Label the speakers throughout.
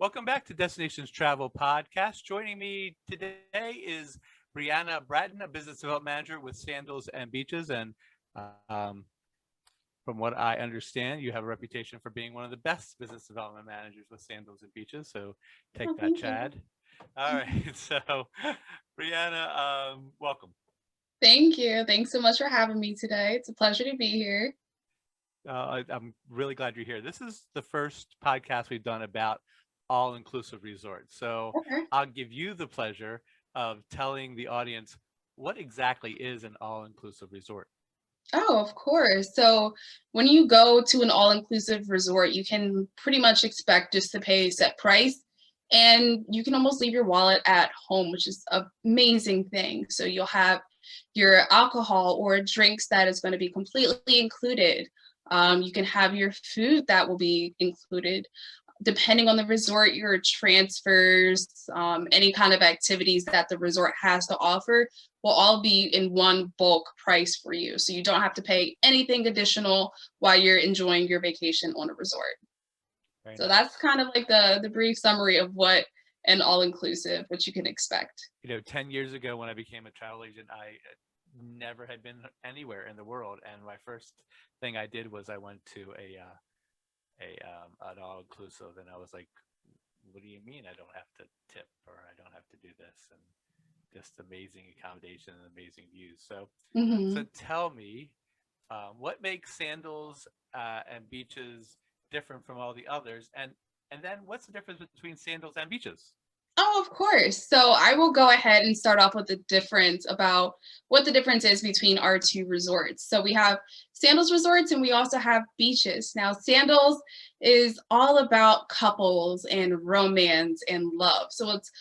Speaker 1: Welcome back to Destinations Travel Podcast. Joining me today is Brianna Bratton, a business development manager with Sandals and Beaches. And um, from what I understand, you have a reputation for being one of the best business development managers with Sandals and Beaches. So
Speaker 2: Oh,
Speaker 1: take that,
Speaker 2: thank you.
Speaker 1: Chad. All right. So, Brianna, welcome.
Speaker 2: Thank you. Thanks so much for having me today. It's a pleasure to be here.
Speaker 1: I'm really glad you're here. This is the first podcast we've done about all-inclusive resorts. So
Speaker 2: Okay.
Speaker 1: I'll give you the pleasure of telling the audience what exactly is an all-inclusive resort.
Speaker 2: Oh, of course. So when you go to an all-inclusive resort, you can pretty much expect just to pay a set price, and you can almost leave your wallet at home, which is an amazing thing. So you'll have your alcohol or drinks that is going to be completely included. You can have your food that will be included. Depending on the resort, your transfers, any kind of activities that the resort has to offer will all be in one bulk price for you. So you don't have to pay anything additional while you're enjoying your vacation on a resort.
Speaker 1: Very
Speaker 2: So that's
Speaker 1: nice.
Speaker 2: kind of like the brief summary of what an all-inclusive, what you can expect.
Speaker 1: 10 years ago when I became a travel agent, I never had been anywhere in the world. And my first thing I did was I went to an all-inclusive, and I was like, what do you mean I don't have to tip or I don't have to do this? And just amazing accommodation and amazing views. So
Speaker 2: Hmm.
Speaker 1: tell me, what makes Sandals and Beaches different from all the others, and then what's the difference between Sandals and Beaches?
Speaker 2: Oh, of course. So I will go ahead and start off with the difference about what the difference is between our two resorts. So we have Sandals Resorts and we also have beaches. Now, Sandals is all about couples and romance and love. So it's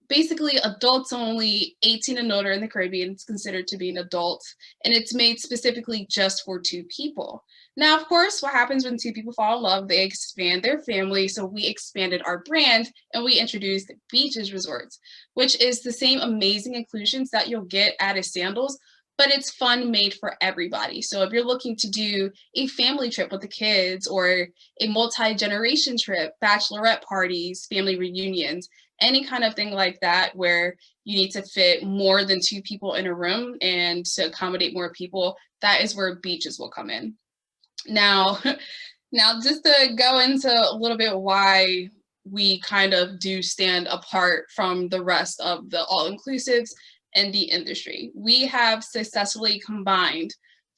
Speaker 2: basically adults only, 18 and older in the Caribbean. It's considered to be an adult, and it's made specifically just for two people. Now, of course, what happens when two people fall in love? They expand their family. So we expanded our brand and we introduced Beaches Resorts, which is the same amazing inclusions that you'll get at a Sandals, but it's fun made for everybody. So if you're looking to do a family trip with the kids or a multi-generation trip, bachelorette parties, family reunions, any kind of thing like that where you need to fit more than two people in a room and to accommodate more people, that is where beaches will come in. Now, now just to go into a little bit why we kind of do stand apart from the rest of the all-inclusives in the industry. We have successfully combined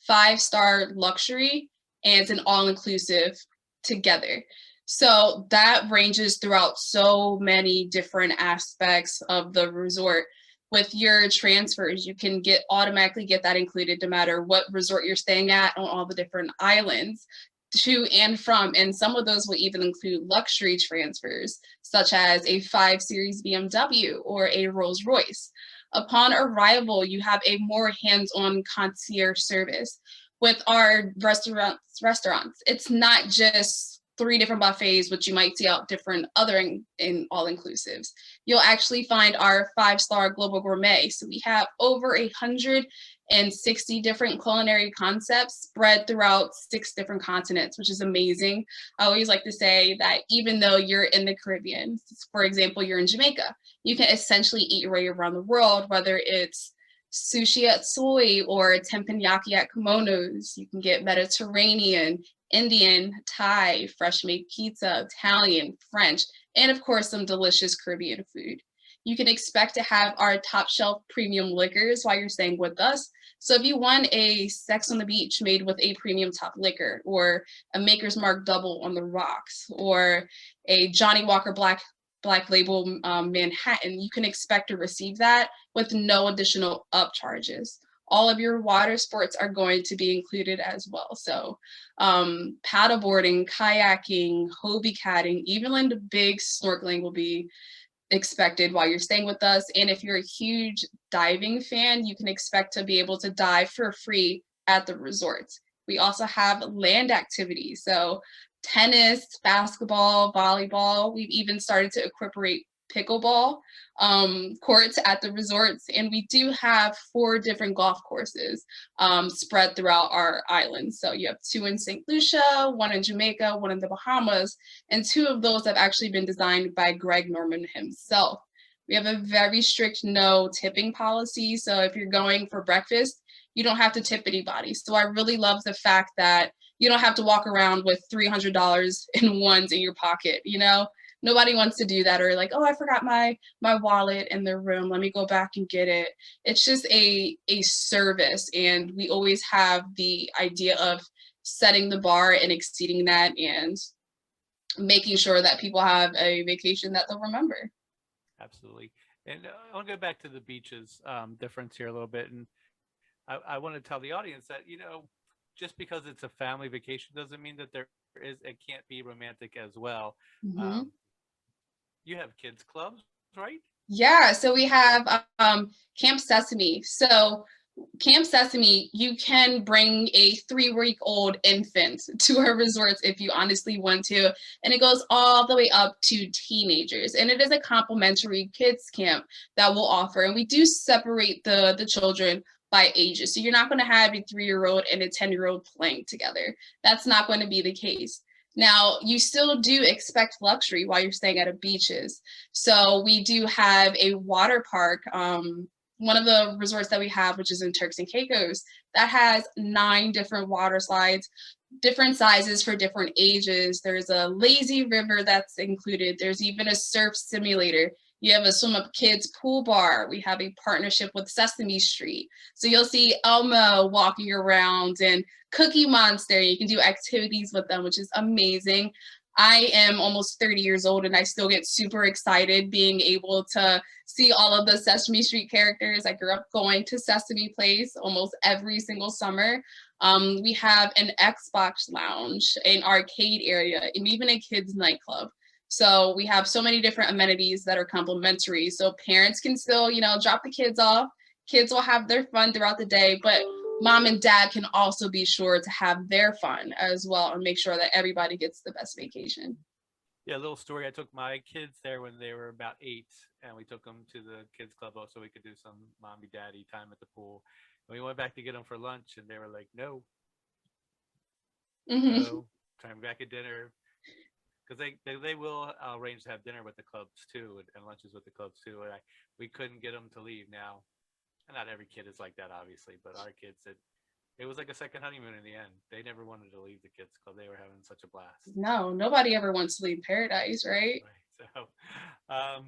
Speaker 2: five-star luxury and an all-inclusive together. So that ranges throughout so many different aspects of the resort. With your transfers, you can get automatically get that included no matter what resort you're staying at on all the different islands to and from. And some of those will even include luxury transfers, such as a 5 Series BMW or a Rolls Royce. Upon arrival, you have a more hands-on concierge service. With our restaurants, it's not just three different buffets, which you might see out different other in all-inclusives. You'll actually find our five-star global gourmet. So we have over 160 different culinary concepts spread throughout 6 different continents, which is amazing. I always like to say that even though you're in the Caribbean, for example, you're in Jamaica, you can essentially eat your way around the world, whether it's sushi at soy or teppanyaki at kimonos. You can get Mediterranean, Indian, Thai, fresh made pizza, Italian, French, and of course, some delicious Caribbean food. You can expect to have our top shelf premium liquors while you're staying with us. So if you want a Sex on the Beach made with a premium top liquor, or a Maker's Mark double on the rocks, or a Johnny Walker Black Label Manhattan, you can expect to receive that with no additional upcharges. All of your water sports are going to be included as well. So paddleboarding, kayaking, Hobie catting, even in the big snorkeling will be expected while you're staying with us. And if you're a huge diving fan, you can expect to be able to dive for free at the resorts. We also have land activities. So tennis, basketball, volleyball. We've even started to incorporate pickleball courts at the resorts, and we do have 4 different golf courses spread throughout our island. So you have 2 in St. Lucia, 1 in Jamaica, 1 in the Bahamas, and 2 of those have actually been designed by Greg Norman himself. We have a very strict no tipping policy. So if you're going for breakfast, you don't have to tip anybody. So I really love the fact that you don't have to walk around with $300 in ones in your pocket, you know? Nobody wants to do that, or like, oh, I forgot my wallet in their room. Let me go back and get it. It's just a service, and we always have the idea of setting the bar and exceeding that and making sure that people have a vacation that they'll remember.
Speaker 1: Absolutely. And I want to go back to the beaches difference here a little bit. And I want to tell the audience that, just because it's a family vacation doesn't mean that it can't be romantic as well.
Speaker 2: Mm-hmm.
Speaker 1: You have kids clubs, right?
Speaker 2: Yeah, so we have Camp Sesame. So Camp Sesame, you can bring a 3-week-old infant to our resorts if you honestly want to, and it goes all the way up to teenagers. And it is a complimentary kids camp that we'll offer, and we do separate the children by ages. So you're not going to have a 3-year-old and a 10-year-old playing together. That's not going to be the case. Now, you still do expect luxury while you're staying at a beaches. So we do have a water park. One of the resorts that we have, which is in Turks and Caicos, that has 9 different water slides, different sizes for different ages. There's a lazy river that's included. There's even a surf simulator. You have a swim up kids pool bar. We have a partnership with Sesame Street. So you'll see Elmo walking around and Cookie Monster. You can do activities with them, which is amazing. I am almost 30 years old and I still get super excited being able to see all of the Sesame Street characters. I grew up going to Sesame Place almost every single summer. We have an Xbox lounge, an arcade area, and even a kids nightclub. So we have so many different amenities that are complimentary. So parents can still, drop the kids off. Kids will have their fun throughout the day, but mom and dad can also be sure to have their fun as well and make sure that everybody gets the best vacation.
Speaker 1: Yeah, a little story. I took my kids there when they were about 8, and we took them to the kids club so we could do some mommy daddy time at the pool. And we went back to get them for lunch, and they were like, "No,
Speaker 2: Mm-hmm.
Speaker 1: no, time back at dinner." Because they will arrange to have dinner with the clubs too, and lunches with the clubs too. And we couldn't get them to leave. Now, not every kid is like that, obviously, but our kids it was like a second honeymoon in the end. They never wanted to leave the kids club. They were having such a blast.
Speaker 2: No, nobody ever wants to leave paradise, right?
Speaker 1: Right.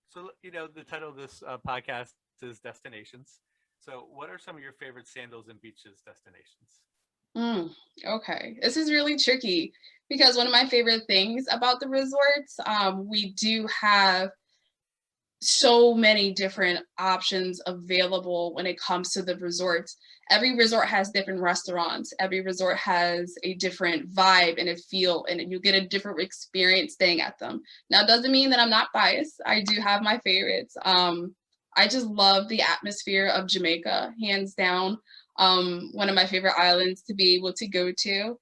Speaker 1: So the title of this podcast is Destinations. So, what are some of your favorite Sandals and Beaches destinations?
Speaker 2: Okay, this is really tricky because one of my favorite things about the resorts, we do have so many different options available when it comes to the resorts. Every resort has different restaurants. Every resort has a different vibe and a feel, and you get a different experience staying at them. Now, it doesn't mean that I'm not biased. I do have my favorites. I just love the atmosphere of Jamaica, hands down. One of my favorite islands to be able to go to.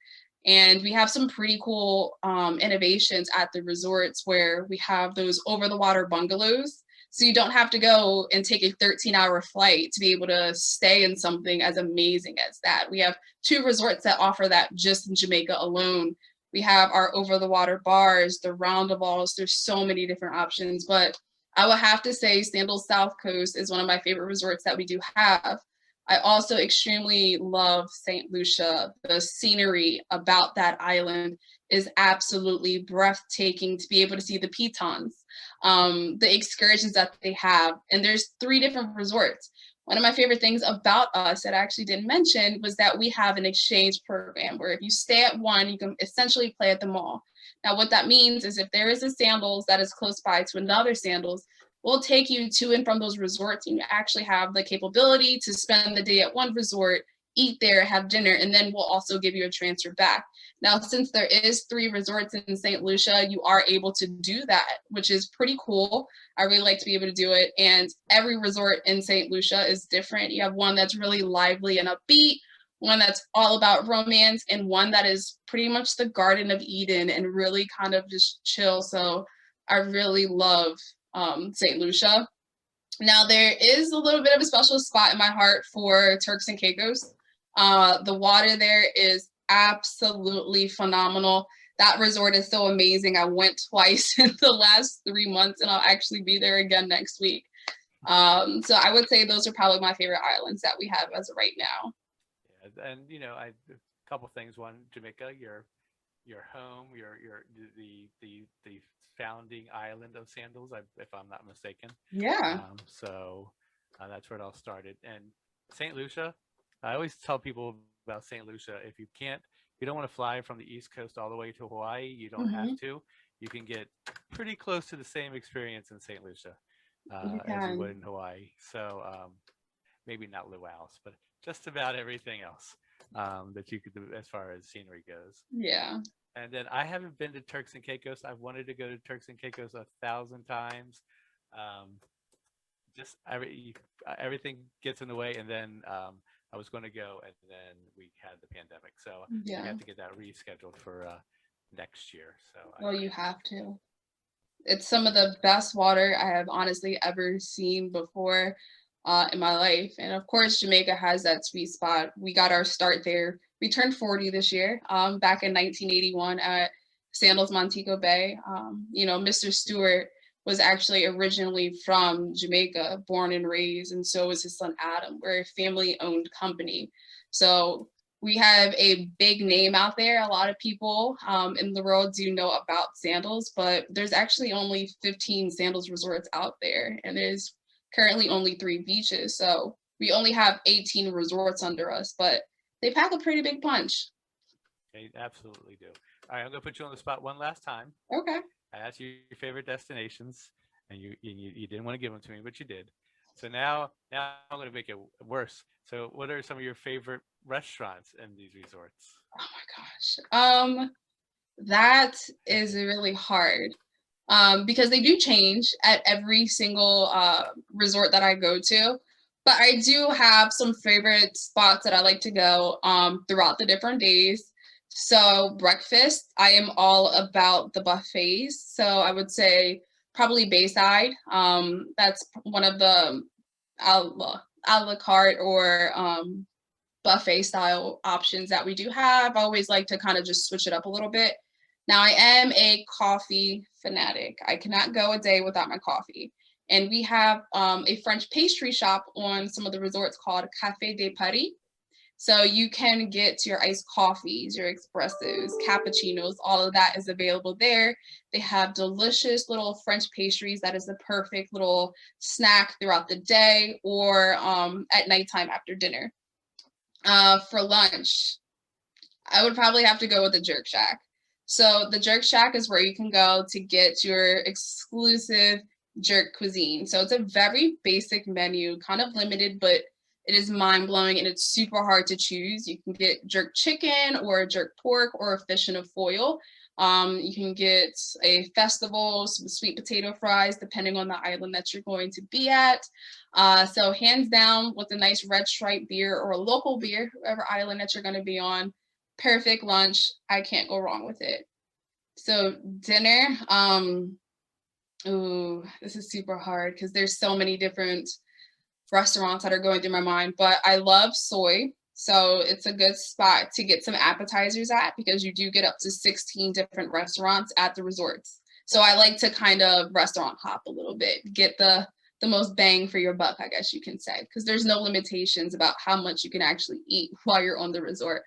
Speaker 2: And we have some pretty cool innovations at the resorts where we have those over the water bungalows. So you don't have to go and take a 13-hour flight to be able to stay in something as amazing as that. We have 2 resorts that offer that just in Jamaica alone. We have our over the water bars, the roundabouts. There's so many different options, but I will have to say Sandals South Coast is one of my favorite resorts that we do have. I also extremely love St. Lucia. The scenery about that island is absolutely breathtaking to be able to see the pitons, the excursions that they have. And there's 3 different resorts. One of my favorite things about us that I actually didn't mention was that we have an exchange program where if you stay at one, you can essentially play at them all. Now, what that means is if there is a Sandals that is close by to another Sandals, we'll take you to and from those resorts, and you actually have the capability to spend the day at one resort, eat there, have dinner, and then we'll also give you a transfer back. Now, since there is 3 resorts in St. Lucia, you are able to do that, which is pretty cool. I really like to be able to do it. And every resort in St. Lucia is different. You have one that's really lively and upbeat, one that's all about romance, and one that is pretty much the Garden of Eden and really kind of just chill. So I really love St. Lucia. Now, there is a little bit of a special spot in my heart for Turks and Caicos. The water there is absolutely phenomenal. That resort is so amazing. I went twice in the last 3 months, and I'll actually be there again next week. So I would say those are probably my favorite islands that we have as of right now.
Speaker 1: Yeah, and a couple things. One, Jamaica, your home, the founding island of Sandals, if I'm not mistaken.
Speaker 2: Yeah.
Speaker 1: So that's where it all started. And St. Lucia, I always tell people about St. Lucia. You don't want to fly from the East Coast all the way to Hawaii. You don't have to. You can get pretty close to the same experience in St. Lucia as you would in Hawaii. So maybe not luau's, but just about everything else that you could do as far as scenery goes.
Speaker 2: Yeah.
Speaker 1: And then I haven't been to Turks and Caicos. I've wanted to go to Turks and Caicos 1,000 times. Just everything gets in the way. And then I was going to go, and then we had the pandemic. So I have to get that rescheduled for next year. So
Speaker 2: well, you have to. It's some of the best water I have honestly ever seen before in my life. And of course, Jamaica has that sweet spot. We got our start there. We turned 40 this year, back in 1981 at Sandals, Montego Bay. Mr. Stewart was actually originally from Jamaica, born and raised, and so was his son Adam. We're a family-owned company. So we have a big name out there. A lot of people in the world do know about Sandals, but there's actually only 15 Sandals resorts out there, and there's currently only 3 beaches. So we only have 18 resorts under us, but they pack a pretty big punch.
Speaker 1: They absolutely do. All right, I'm going to put you on the spot one last time.
Speaker 2: Okay.
Speaker 1: I asked you your favorite destinations, and you didn't want to give them to me, but you did. So now I'm going to make it worse. So what are some of your favorite restaurants in these resorts?
Speaker 2: Oh my gosh. That is really hard. Because they do change at every single resort that I go to. But I do have some favorite spots that I like to go throughout the different days. So breakfast, I am all about the buffets. So I would say probably Bayside. That's one of the a la carte or buffet style options that we do have. I always like to kind of just switch it up a little bit. Now, I am a coffee fanatic. I cannot go a day without my coffee. And we have a French pastry shop on some of the resorts called Café de Paris. So you can get your iced coffees, your espressos, cappuccinos, all of that is available there. They have delicious little French pastries. That is the perfect little snack throughout the day or at nighttime after dinner. For lunch, I would probably have to go with the Jerk Shack. So the Jerk Shack is where you can go to get your exclusive jerk cuisine. So it's a very basic menu, kind of limited, but it is mind-blowing and it's super hard to choose. You can get jerk chicken or jerk pork or fish in a foil. You can get a festival, some sweet potato fries, depending on the island that you're going to be at. So hands down, with a nice red stripe beer or a local beer, whoever island that you're going to be on, perfect lunch. I can't go wrong with it. So dinner, ooh, this is super hard because there's so many different restaurants that are going through my mind, but I love soy. So it's a good spot to get some appetizers at because you do get up to 16 different restaurants at the resorts. So I like to kind of restaurant hop a little bit, get the most bang for your buck, I guess you can say, because there's no limitations about how much you can actually eat while you're on the resort.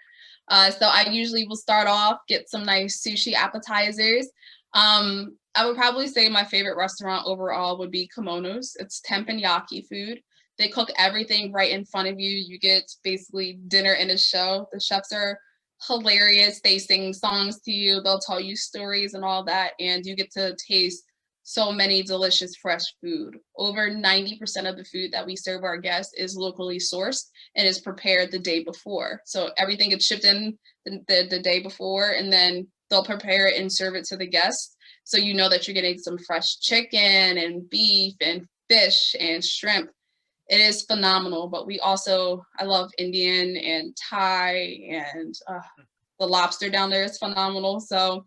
Speaker 2: So I usually will start off, get some nice sushi appetizers. I would probably say my favorite restaurant overall would be Kimonos. It's teppanyaki food. They cook everything right in front of you. You get basically dinner in a show. The chefs are hilarious. They sing songs to you. They'll tell you stories and all that. And you get to taste so many delicious fresh food. Over 90% of the food that we serve our guests is locally sourced and is prepared the day before. So everything gets shipped in the day before, and then they'll prepare it and serve it to the guests. So you know that you're getting some fresh chicken and beef and fish and shrimp. It is phenomenal, but I love Indian and Thai, and the lobster down there is phenomenal. So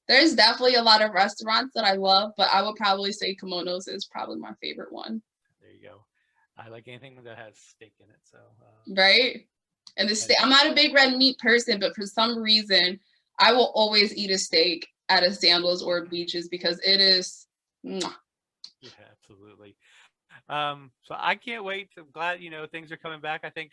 Speaker 2: There's definitely a lot of restaurants that I love, but I would probably say Kimonos is probably my favorite one.
Speaker 1: There you go. I like anything that has steak in it. So,
Speaker 2: Right? And the
Speaker 1: and
Speaker 2: steak, I'm not a big red meat person, but for some reason, I will always eat a steak at a Sandals or Beaches because it is. Mwah.
Speaker 1: yeah, absolutely. So I can't wait. I'm glad things are coming back. I think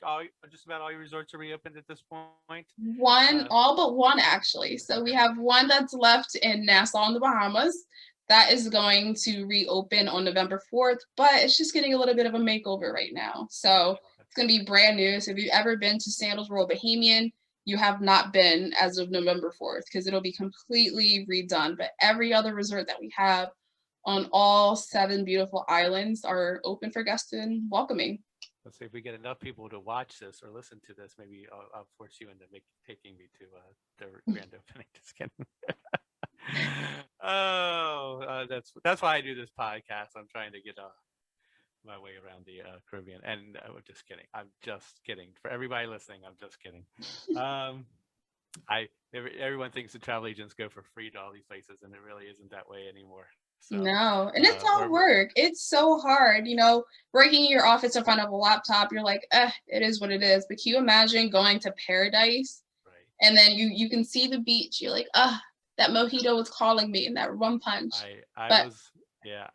Speaker 1: just about all your resorts are reopened at this point.
Speaker 2: One,
Speaker 1: Uh,
Speaker 2: all but one actually. So we
Speaker 1: okay,
Speaker 2: have one that's left in Nassau in the Bahamas. That is going to reopen on November 4th, but it's just getting a little bit of a makeover right now. So it's going to be brand new. So if you've ever been to Sandals Royal Bahamian, you have not been as of November 4th because it'll be completely redone. But every other resort that we have on all 7 beautiful islands are open for guests and welcoming.
Speaker 1: let's see if we get enough people to watch this or listen to this. Maybe I'll force you into taking me to the grand opening. Just kidding. Oh, that's why I do this podcast. I'm trying to get my way around the Caribbean, and just kidding. I'm just kidding. For everybody listening, I'm just kidding. Um, everyone thinks the travel agents go for free to all these places, and it really isn't that way anymore. So,
Speaker 2: No, and it's all
Speaker 1: we're
Speaker 2: work. It's so hard, working in your office in front of a laptop, you're like, it is what it is. But can you imagine going to paradise
Speaker 1: right.
Speaker 2: and then you can see the beach. You're like, that mojito was calling me and that rum punch.
Speaker 1: I
Speaker 2: But
Speaker 1: was yeah.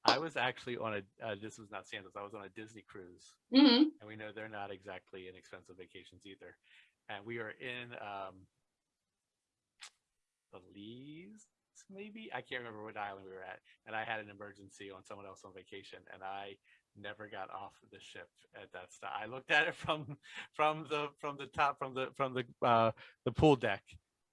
Speaker 1: I was actually on a this was not Sandals. I was on a Disney cruise,
Speaker 2: mhm.
Speaker 1: and we know they're not exactly inexpensive vacations either. And we were in Belize, maybe I can't remember what island we were at, and I had an emergency on someone else on vacation, and I never got off the ship at that stop. I looked at it from the top from the pool deck,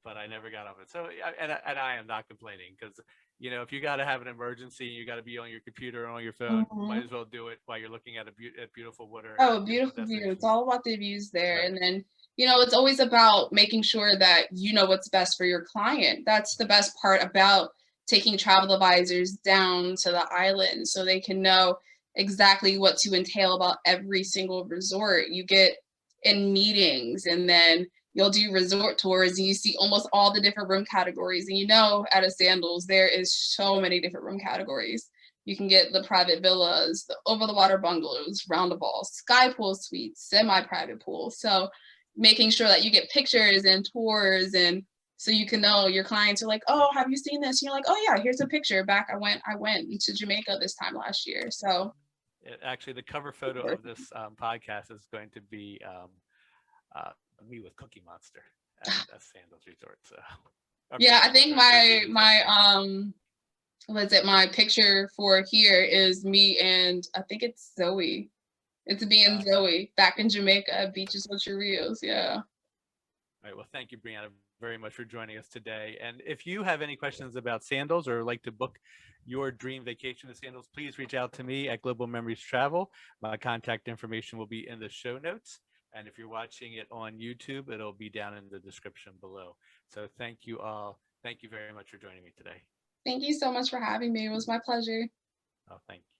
Speaker 1: but I never got off it. So and I am not complaining because if you got to have an emergency, you got to be on your computer or on your phone. Might
Speaker 2: Mhm.
Speaker 1: as well do it while you're looking at at beautiful water and
Speaker 2: Oh,
Speaker 1: beautiful
Speaker 2: beautiful view. It's
Speaker 1: destinations.
Speaker 2: all about the views there.
Speaker 1: Right.
Speaker 2: And then, it's always about making sure that you know what's best for your client. That's the best part about taking travel advisors down to the island so they can know exactly what to entail about every single resort. You get in meetings and then you'll do resort tours and you see almost all the different room categories. And at a Sandals, there is so many different room categories. You can get the private villas, the over the water bungalows, roundaball, sky pool suites, semi-private pool. So making sure that you get pictures and tours and so you can know your clients are like, oh, have you seen this? And you're like, oh yeah, here's a picture. I went to Jamaica this time last year. So
Speaker 1: Actually, the cover photo of this podcast is going to be uh, me with Cookie Monster at a Sandals resort. So, or
Speaker 2: yeah, I
Speaker 1: Beaches
Speaker 2: think
Speaker 1: resort, Beaches
Speaker 2: my
Speaker 1: resort.
Speaker 2: my was it my picture for here is me and I think it's Zoe. It's me and
Speaker 1: Okay.
Speaker 2: Zoe back in Jamaica at Beaches with Rios. Yeah.
Speaker 1: All right. Well, thank you, Brianna, very much for joining us today. And if you have any questions about Sandals or like to book your dream vacation to Sandals, please reach out to me at Global Memories Travel. My contact information will be in the show notes. And if you're watching it on YouTube, it'll be down in the description below. So thank you all. Thank you very much for joining me today.
Speaker 2: Thank you so much for having me. It was my pleasure.
Speaker 1: Oh, thank you.